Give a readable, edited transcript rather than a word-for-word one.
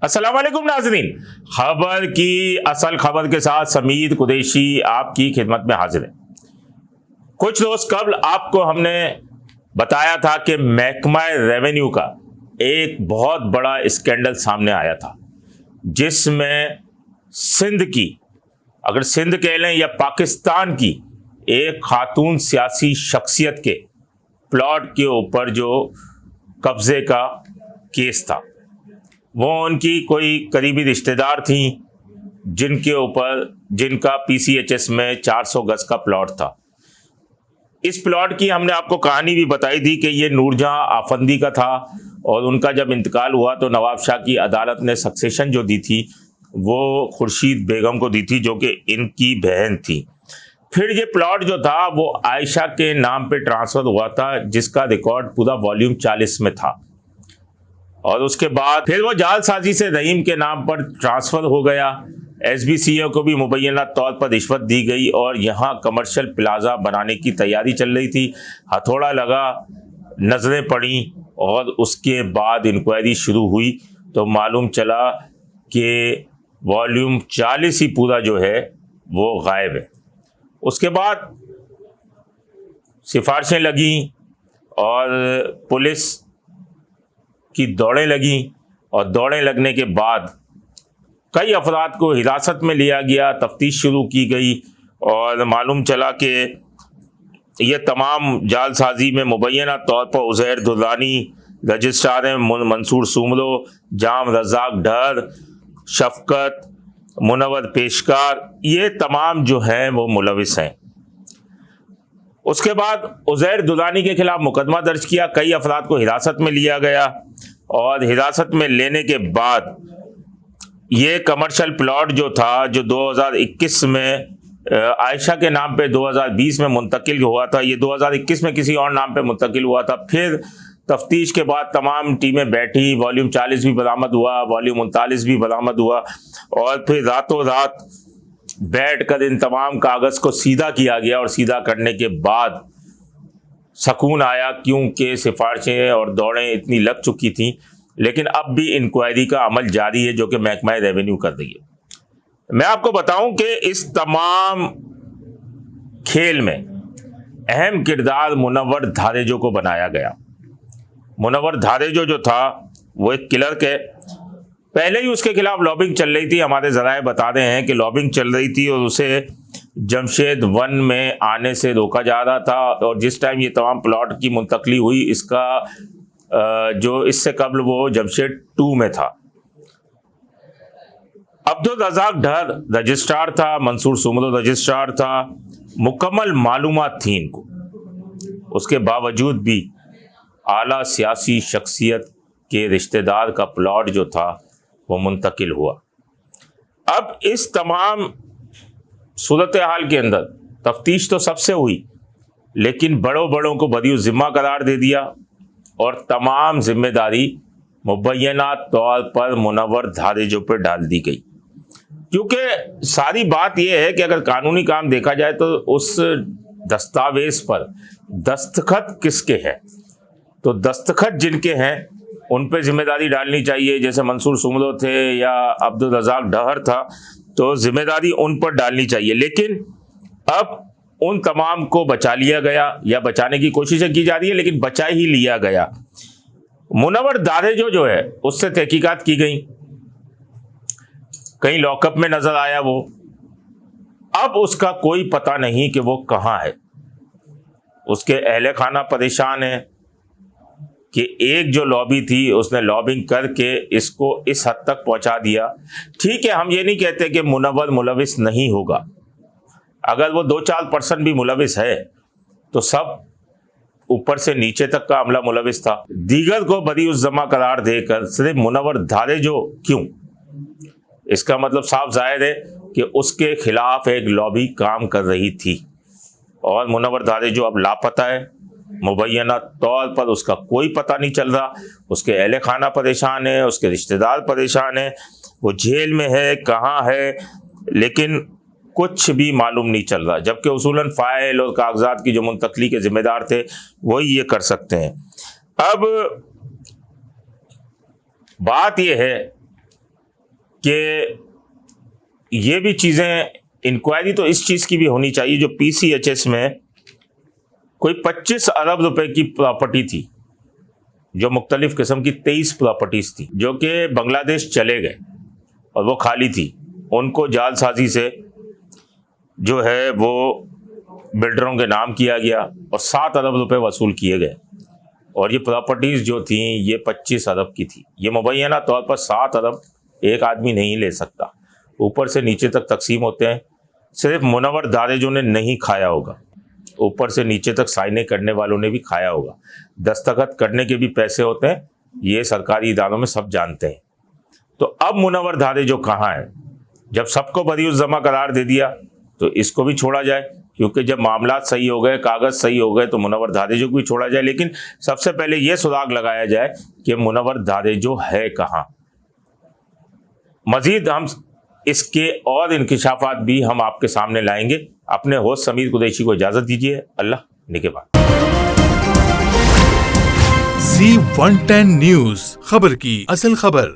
السلام علیکم ناظرین، خبر کی اصل خبر کے ساتھ سمیر قریشی آپ کی خدمت میں حاضر ہے۔ کچھ روز قبل آپ کو ہم نے بتایا تھا کہ محکمہ ریونیو کا ایک بہت بڑا اسکینڈل سامنے آیا تھا، جس میں سندھ کی، اگر سندھ کہہ لیں یا پاکستان کی، ایک خاتون سیاسی شخصیت کے پلاٹ کے اوپر جو قبضے کا کیس تھا، وہ ان کی کوئی قریبی رشتہ دار تھیں جن کا پی سی ایچ ایس میں 400 گز کا پلاٹ تھا۔ اس پلاٹ کی ہم نے آپ کو کہانی بھی بتائی تھی کہ یہ نور جہاں آفندی کا تھا، اور ان کا جب انتقال ہوا تو نواب شاہ کی عدالت نے سکسیشن جو دی تھی وہ خورشید بیگم کو دی تھی، جو کہ ان کی بہن تھی۔ پھر یہ پلاٹ جو تھا وہ عائشہ کے نام پہ ٹرانسفر ہوا تھا، جس کا ریکارڈ پورا والیوم 40 میں تھا، اور اس کے بعد پھر وہ جعل سازی سے رحیم کے نام پر ٹرانسفر ہو گیا۔ ایس بی سی او کو بھی مبینہ طور پر رشوت دی گئی، اور یہاں کمرشل پلازا بنانے کی تیاری چل رہی تھی۔ ہتھوڑا لگا، نظریں پڑیں، اور اس کے بعد انکوائری شروع ہوئی تو معلوم چلا کہ والیوم 40 ہی پورا جو ہے وہ غائب ہے۔ اس کے بعد سفارشیں لگیں اور پولیس کی دوڑیں لگیں، اور دوڑیں لگنے کے بعد کئی افراد کو حراست میں لیا گیا، تفتیش شروع کی گئی، اور معلوم چلا کہ یہ تمام جعل سازی میں مبینہ طور پر عزیر درانی، رجسٹرار منصور سومرو، جام رزاق ڈھر، شفقت، منور پیشکار، یہ تمام جو ہیں وہ ملوث ہیں۔ اس کے بعد عزیر درانی کے خلاف مقدمہ درج کیا، کئی افراد کو حراست میں لیا گیا، اور حراست میں لینے کے بعد یہ کمرشل پلاٹ جو تھا، جو 2021 میں عائشہ کے نام پہ 2020 میں منتقل ہوا تھا، یہ 2021 میں کسی اور نام پہ منتقل ہوا تھا۔ پھر تفتیش کے بعد تمام ٹیمیں بیٹھی، والیوم 40 بھی برآمد ہوا، والیوم 39 بھی برآمد ہوا، اور پھر راتوں رات بیٹھ کر ان تمام کاغذ کو سیدھا کیا گیا، اور سیدھا کرنے کے بعد سکون آیا، کیونکہ سفارشیں اور دوڑیں اتنی لگ چکی تھیں۔ لیکن اب بھی انکوائری کا عمل جاری ہے، جو کہ محکمہ ریونیو کر رہی ہے۔ میں آپ کو بتاؤں کہ اس تمام کھیل میں اہم کردار منور دھاریجو کو بنایا گیا۔ منور دھاریجو جو تھا وہ ایک کلرک ہے، پہلے ہی اس کے خلاف لابنگ چل رہی تھی، ہمارے ذرائع بتا رہے ہیں کہ لابنگ چل رہی تھی، اور اسے جمشید 1 میں آنے سے روکا جا رہا تھا، اور جس ٹائم یہ تمام پلاٹ کی منتقلی ہوئی، اس کا جو اس سے قبل وہ جمشید 2 میں تھا۔ عبدالرزاق ڈھر رجسٹرار تھا، منصور سومرو رجسٹرار تھا، مکمل معلومات تھیں ان کو، اس کے باوجود بھی اعلیٰ سیاسی شخصیت کے رشتہ دار کا پلاٹ جو تھا وہ منتقل ہوا۔ اب اس تمام صورتحال کے اندر تفتیش تو سب سے ہوئی، لیکن بڑوں کو بری الذمہ قرار دے دیا، اور تمام ذمہ داری مبینہ طور پر منور دھاریجو پر ڈال دی گئی، کیونکہ ساری بات یہ ہے کہ اگر قانونی کام دیکھا جائے تو اس دستاویز پر دستخط کس کے ہیں، تو دستخط جن کے ہیں ان پہ ذمہ داری ڈالنی چاہیے، جیسے منصور سومرو تھے یا عبدالرزاق ڈھر تھا، تو ذمہ داری ان پر ڈالنی چاہیے۔ لیکن اب ان تمام کو بچا لیا گیا، یا بچانے کی کوششیں کی جا رہی ہے، لیکن بچا ہی لیا گیا۔ منور دھاریجو جو ہے اس سے تحقیقات کی گئیں، کہیں لاک اپ میں نظر آیا وہ، اب اس کا کوئی پتہ نہیں کہ وہ کہاں ہے۔ اس کے اہل خانہ پریشان ہیں کہ ایک جو لابی تھی اس نے لابنگ کر کے اس کو اس حد تک پہنچا دیا۔ ٹھیک ہے، ہم یہ نہیں کہتے کہ منور ملوث نہیں ہوگا، اگر وہ 2-4% بھی ملوث ہے تو سب اوپر سے نیچے تک کا عملہ ملوث تھا۔ دیگر کو بری الذمہ قرار دے کر صرف منور دھاریجو کیوں؟ اس کا مطلب صاف ظاہر ہے کہ اس کے خلاف ایک لابی کام کر رہی تھی، اور منور دھاریجو اب لاپتہ ہے، مبینہ طور پر اس کا کوئی پتہ نہیں چل رہا، اس کے اہل خانہ پریشان ہیں، اس کے رشتہ دار پریشان ہیں، وہ جیل میں ہے، کہاں ہے، لیکن کچھ بھی معلوم نہیں چل رہا، جبکہ اصولاً فائل اور کاغذات کی جو منتقلی کے ذمہ دار تھے وہی یہ کر سکتے ہیں۔ اب بات یہ ہے کہ یہ بھی چیزیں انکوائری تو اس چیز کی بھی ہونی چاہیے جو PCHS میں کوئی 25 ارب روپے کی پراپرٹی تھی، جو مختلف قسم کی 23 پراپرٹیز تھی جو کہ بنگلہ دیش چلے گئے اور وہ خالی تھی، ان کو جعل سازی سے جو ہے وہ بلڈروں کے نام کیا گیا اور 7 ارب روپے وصول کیے گئے، اور یہ پراپرٹیز جو تھیں یہ 25 ارب کی تھی۔ یہ مبینہ طور پر 7 ارب ایک آدمی نہیں لے سکتا، اوپر سے نیچے تک تقسیم ہوتے ہیں، صرف منور دارجوں نے نہیں کھایا ہوگا، اوپر سے نیچے تک سائنیں کرنے والوں نے بھی کھایا ہوگا، دستخط کرنے کے بھی پیسے ہوتے ہیں، یہ سرکاری اداروں میں سب جانتے ہیں۔ تو اب منور دارجو کہاں ہے؟ جب سب کو بری الزمہ قرار دے دیا تو اس کو بھی چھوڑا جائے، کیونکہ جب معاملات صحیح ہو گئے، کاغذ صحیح ہو گئے تو منور دارجو کو بھی چھوڑا جائے، لیکن سب سے پہلے یہ سراغ لگایا جائے کہ منور دارجو ہے کہاں۔ مزید ہم اس کے اور انکشافات بھی ہم آپ کے سامنے لائیں گے۔ اپنے ہوسٹ سمیر قریشی کو اجازت دیجیے، اللہ نگہبان۔ Z110 نیوز، خبر کی اصل خبر۔